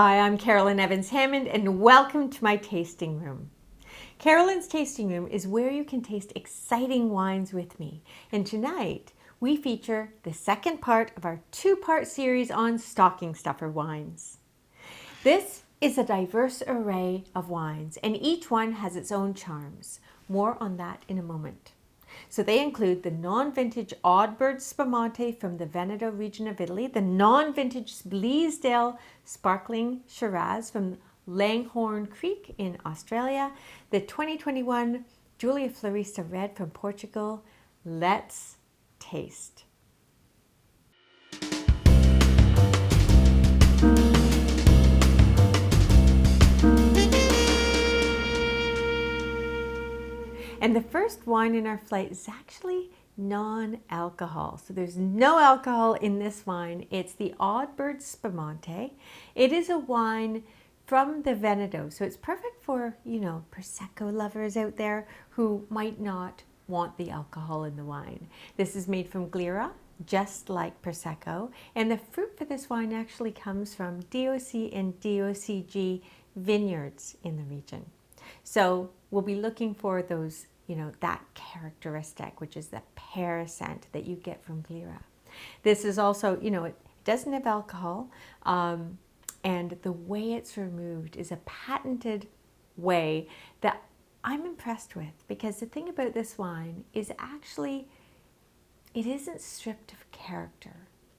Hi, I'm Carolyn Evans-Hammond and welcome to my tasting room. Carolyn's tasting room is where you can taste exciting wines with me. And tonight we feature the second part of our two-part series on stocking stuffer wines. This is a diverse array of wines and each one has its own charms. More on that in a moment. So they include the non-vintage Oddbird Spumante from the Veneto region of Italy, the non-vintage Bleasdale Sparkling Shiraz from Langhorne Creek in Australia, the 2021 Julia Florista Red from Portugal. Let's taste. And the first wine in our flight is actually non-alcohol. So there's no alcohol in this wine. It's the Oddbird Spumante. It is a wine from the Veneto. So it's perfect for, Prosecco lovers out there who might not want the alcohol in the wine. This is made from Glera, just like Prosecco. And the fruit for this wine actually comes from DOC and DOCG vineyards in the region. So we'll be looking for those, that characteristic, which is the pear scent that you get from Glera. This is also, it doesn't have alcohol, and the way it's removed is a patented way that I'm impressed with, because the thing about this wine is actually, it isn't stripped of character.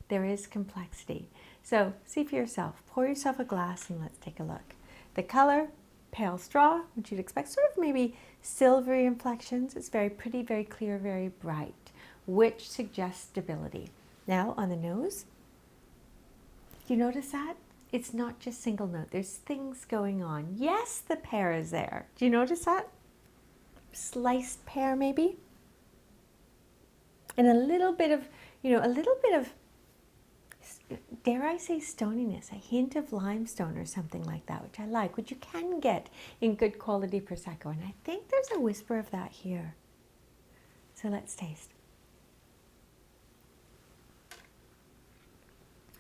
There is complexity. So see for yourself. Pour yourself a glass and let's take a look. The color, pale straw, which you'd expect, sort of maybe silvery inflections. It's very pretty, very clear, very bright, which suggests stability. Now on the nose, do you notice that? It's not just single note. There's things going on. Yes, the pear is there. Do you notice that? Sliced pear maybe? And a little bit of, dare I say stoniness, a hint of limestone or something like that, which I like, which you can get in good quality Prosecco. And I think there's a whisper of that here. So let's taste.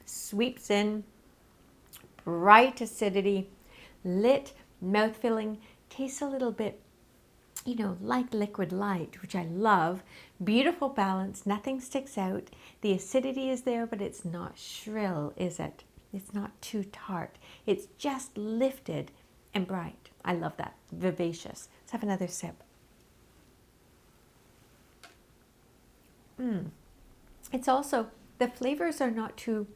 Sweeps in, bright acidity, lit, mouth-filling, tastes a little bit, like liquid light, which I love. Beautiful balance, nothing sticks out. The acidity is there, but it's not shrill, is it? It's not too tart. It's just lifted and bright. I love that. Vivacious. Let's have another sip. It's also, the flavors are not too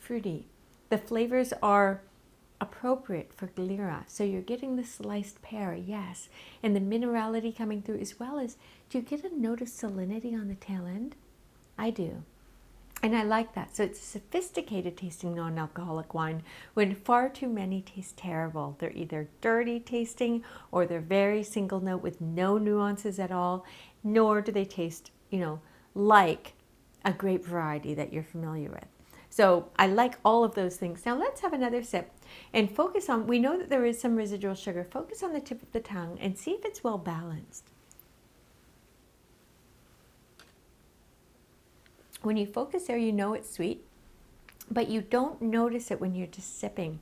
fruity. The flavors are appropriate for Glera. So you're getting the sliced pear, yes, and the minerality coming through, as well as, do you get a note of salinity on the tail end? I do. And I like that. So it's a sophisticated tasting non-alcoholic wine when far too many taste terrible. They're either dirty tasting or they're very single note with no nuances at all, nor do they taste, like a grape variety that you're familiar with. So I like all of those things. Now let's have another sip and focus on, we know that there is some residual sugar. Focus on the tip of the tongue and see if it's well balanced. When you focus there, it's sweet, but you don't notice it when you're just sipping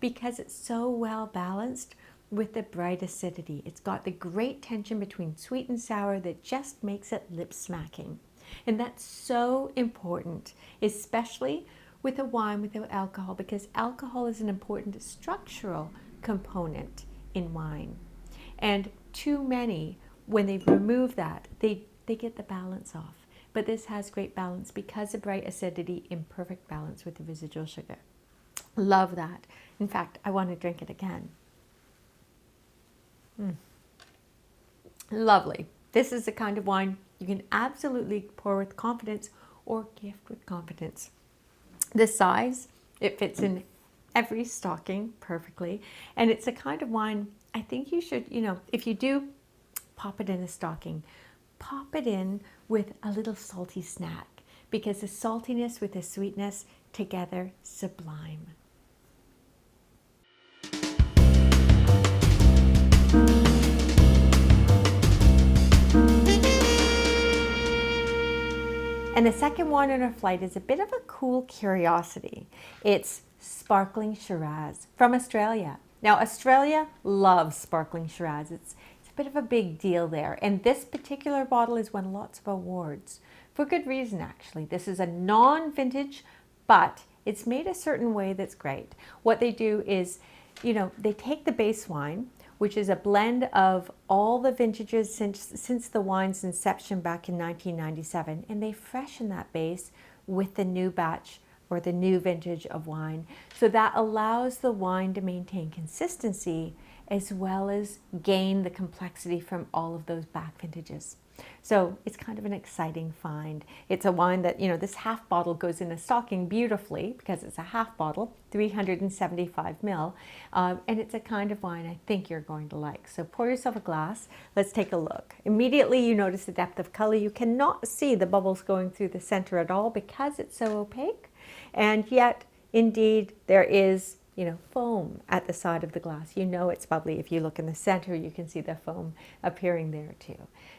because it's so well balanced with the bright acidity. It's got the great tension between sweet and sour that just makes it lip smacking. And that's so important, especially with a wine without alcohol, because alcohol is an important structural component in wine. And too many, when they remove that, they get the balance off. But this has great balance because of bright acidity in perfect balance with the residual sugar. Love that. In fact, I want to drink it again. Lovely. This is the kind of wine you can absolutely pour with confidence or gift with confidence. The size, it fits in every stocking perfectly. And it's a kind of wine, I think you should, if you do pop it in a stocking, pop it in with a little salty snack, because the saltiness with the sweetness together, sublime. And the second one on our flight is a bit of a cool curiosity. It's sparkling Shiraz from Australia. Now, Australia loves sparkling Shiraz. It's a bit of a big deal there. And this particular bottle has won lots of awards for good reason, actually. This is a non-vintage, but it's made a certain way that's great. What they do is, they take the base wine, which is a blend of all the vintages since the wine's inception back in 1997, and they freshen that base with the new batch or the new vintage of wine. So that allows the wine to maintain consistency as well as gain the complexity from all of those back vintages. So it's kind of an exciting find. It's a wine that, this half bottle goes in a stocking beautifully because it's a half bottle, 375 ml, and it's a kind of wine I think you're going to like. So pour yourself a glass. Let's take a look. Immediately you notice the depth of color. You cannot see the bubbles going through the center at all because it's so opaque, and yet indeed there is foam at the side of the glass. It's bubbly. If you look in the center, you can see the foam appearing there too.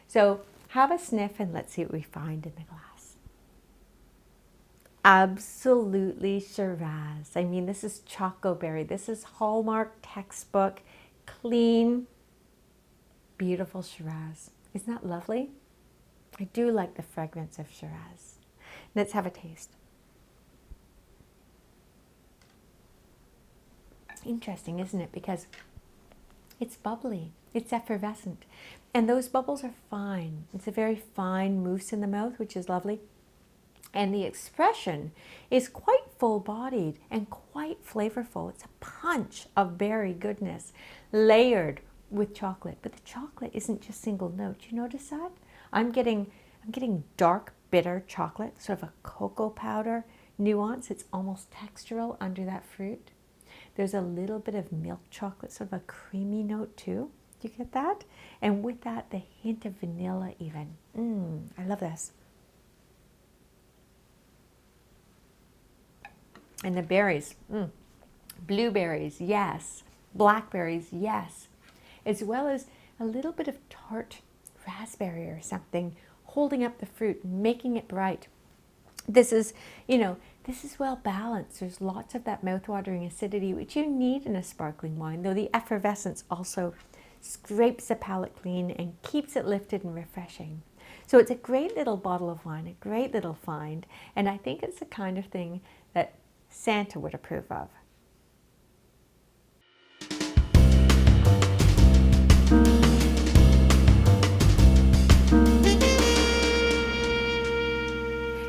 So have a sniff and let's see what we find in the glass. Absolutely Shiraz. I mean, this is choco berry. This is Hallmark textbook, clean, beautiful Shiraz. Isn't that lovely? I do like the fragrance of Shiraz. Let's have a taste. Interesting, isn't it? Because it's bubbly, it's effervescent, and those bubbles are fine. It's a very fine mousse in the mouth, which is lovely. And the expression is quite full-bodied and quite flavorful. It's a punch of berry goodness layered with chocolate. But the chocolate isn't just single note. You notice that? I'm getting dark, bitter chocolate, sort of a cocoa powder nuance. It's almost textural under that fruit. There's a little bit of milk chocolate, sort of a creamy note too. Do you get that? And with that, the hint of vanilla even. I love this. And the berries, blueberries, yes. Blackberries, yes. As well as a little bit of tart raspberry or something holding up the fruit, making it bright. This is, this is well balanced. There's lots of that mouthwatering acidity, which you need in a sparkling wine, though the effervescence also scrapes the palate clean and keeps it lifted and refreshing. So it's a great little bottle of wine, a great little find, and I think it's the kind of thing that Santa would approve of.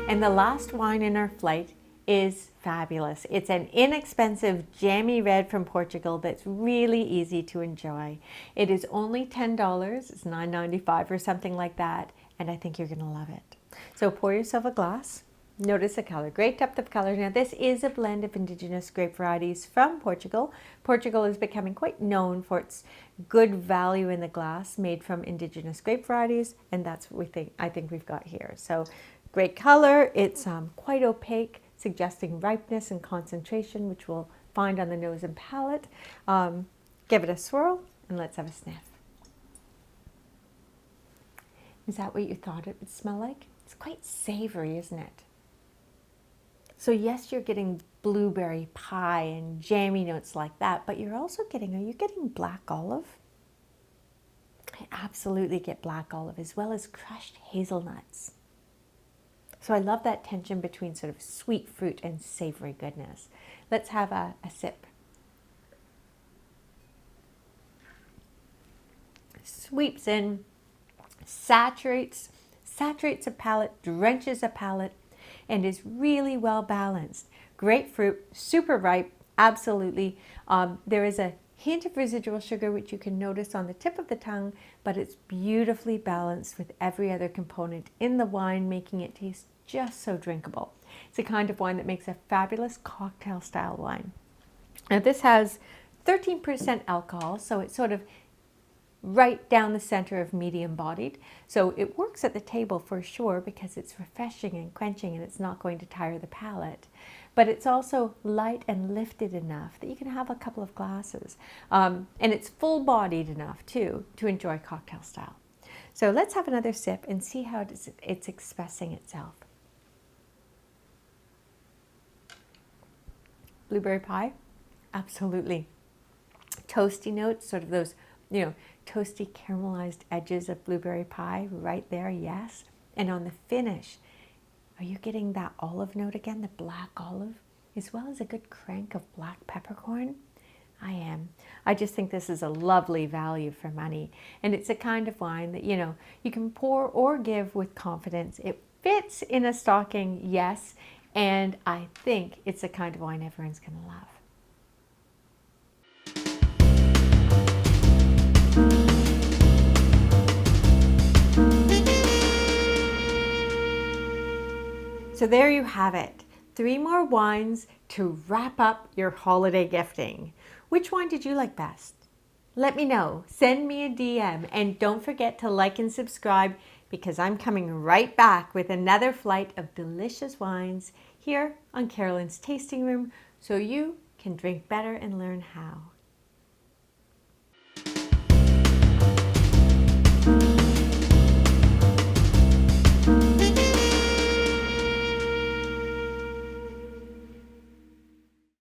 And the last wine in our flight is fabulous. It's an inexpensive jammy red from Portugal that's really easy to enjoy. It is only $10, it's $9.95 or something like that, and I think you're gonna love it. So pour yourself a glass. Notice the color, great depth of color. Now this is a blend of indigenous grape varieties from Portugal. Portugal is becoming quite known for its good value in the glass made from indigenous grape varieties, and that's what I think we've got here. So great color, it's quite opaque, suggesting ripeness and concentration, which we'll find on the nose and palate. Give it a swirl and let's have a sniff. Is that what you thought it would smell like? It's quite savory, isn't it? So yes, you're getting blueberry pie and jammy notes like that, but you're also getting, are you getting black olive? I absolutely get black olive as well as crushed hazelnuts. So I love that tension between sort of sweet fruit and savory goodness. Let's have a sip. Sweeps in, saturates a palate, drenches a palate, and is really well balanced. Grapefruit, super ripe, absolutely. There is a hint of residual sugar, which you can notice on the tip of the tongue, but it's beautifully balanced with every other component in the wine, making it taste just so drinkable. It's a kind of wine that makes a fabulous cocktail style wine. Now this has 13% alcohol, so it's sort of right down the center of medium bodied. So it works at the table for sure because it's refreshing and quenching and it's not going to tire the palate. But it's also light and lifted enough that you can have a couple of glasses. And it's full bodied enough too to enjoy cocktail style. So let's have another sip and see how it's expressing itself. blueberry pie? Absolutely. Toasty notes, sort of those, toasty caramelized edges of blueberry pie right there, yes. And on the finish, are you getting that olive note again, the black olive, as well as a good crank of black peppercorn? I am. I just think this is a lovely value for money. And it's a kind of wine that, you can pour or give with confidence. It fits in a stocking, yes. And I think it's a kind of wine everyone's going to love. So there you have it. 3 more wines to wrap up your holiday gifting. Which wine did you like best? Let me know. Send me a DM, and don't forget to like and subscribe, because I'm coming right back with another flight of delicious wines here on Carolyn's Tasting Room, so you can drink better and learn how.